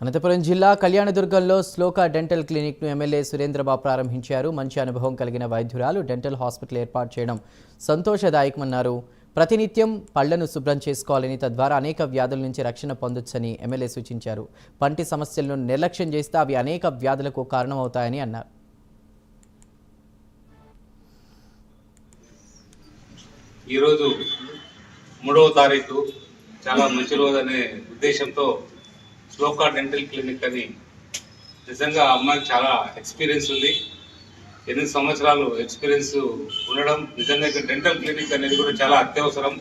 అనంతపురం జిల్లా కళ్యాణదుర్గంలో శ్లోక dental క్లినిక్ను MLA Surendra Babu ప్రారంభించారు. మంచి అనుభవం కలిగిన వైద్యురాలు డెంటల్ హాస్పిటల్ ఏర్పాటు చేయడం సంతోషదాయకమన్నారు. ప్రతినిత్యం పళ్లను శుభ్రం చేసుకోవాలని, తద్వారా అనేక వ్యాధుల నుంచి రక్షణ పొందొచ్చని ఎమ్మెల్యే సూచించారు. పంటి సమస్యలను నిర్లక్ష్యం చేస్తే అవి అనేక వ్యాధులకు కారణమవుతాయని అన్నారు. ఈరోజు 3వ తారీఖు చాలా మంచి రోజు అనే ఉద్దేశంతో శ్లోక డెంటల్ క్లినిక్ అని, నిజంగా అమ్మాయికి చాలా ఎక్స్పీరియన్స్ ఉంది. 8 సంవత్సరాలు ఎక్స్పీరియన్స్ ఉండడం నిజంగా డెంటల్ క్లినిక్ అనేది కూడా చాలా అత్యవసరం.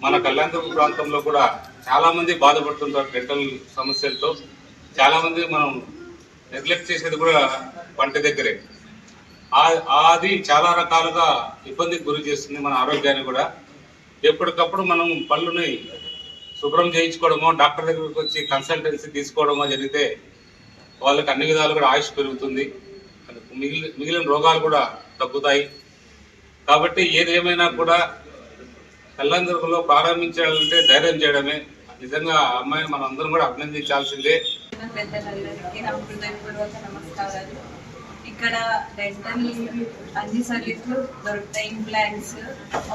మన కళ్యాణదుర్గం ప్రాంతంలో కూడా చాలామంది బాధపడుతుంటారు డెంటల్ సమస్యలతో. చాలామంది మనం నెగ్లెక్ట్ చేసేది కూడా పంట దగ్గరే. అది చాలా రకాలుగా ఇబ్బందికి గురి చేస్తుంది మన ఆరోగ్యాన్ని కూడా. ఎప్పటికప్పుడు మనం పళ్ళుని శుభ్రం చేయించుకోవడమో, డాక్టర్ దగ్గరికి వచ్చి కన్సల్టెన్సీ తీసుకోవడమో జరిగితే వాళ్ళకి అన్ని విధాలు కూడా ఆయుష్ పెరుగుతుంది, మిగిలిన రోగాలు కూడా తగ్గుతాయి. కాబట్టి ఏదేమైనా కూడా కళ్యాణదుర్గంలో ప్రారంభించాలంటే ధైర్యం చేయడమే. నిజంగా అమ్మాయిని మనం అందరం కూడా అభినందించాల్సిందే. ఇక్కడ డెంటల్ అన్ని సర్వీసులు దొరుకుతాయి. Implants,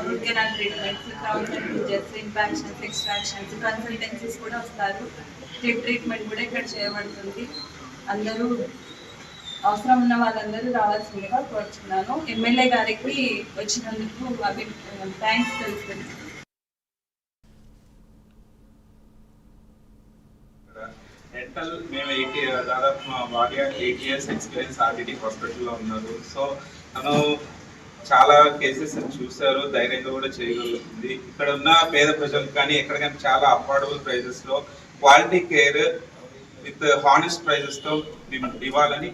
root canal treatments, crown bridges, impactions, extractions, consultancies కూడా వస్తారు. ట్రీట్మెంట్ కూడా ఇక్కడ చేయబడుతుంది. అందరూ అవసరం ఉన్న వాళ్ళందరూ రావాల్సిందిగా కోరుచున్నాను. ఎమ్మెల్యే గారికి వచ్చినందుకు థ్యాంక్స్ తెలుస్తుంది. డెంటల్ మేము దాదాపు మా భార్య 8 years ఎక్స్పీరియన్స్ ఆర్డిటి హాస్పిటల్లో ఉన్నారు. సో తను చాలా కేసెస్ చూశారు, ధైర్యంగా కూడా చేయగలుగుతుంది. ఇక్కడ ఉన్న పేద ప్రజలకు కానీ ఎక్కడికైనా చాలా అఫోర్డబుల్ ప్రైజెస్లో క్వాలిటీ కేర్ విత్ హానెస్ట్ ప్రైజెస్తో మేము ఇవ్వాలని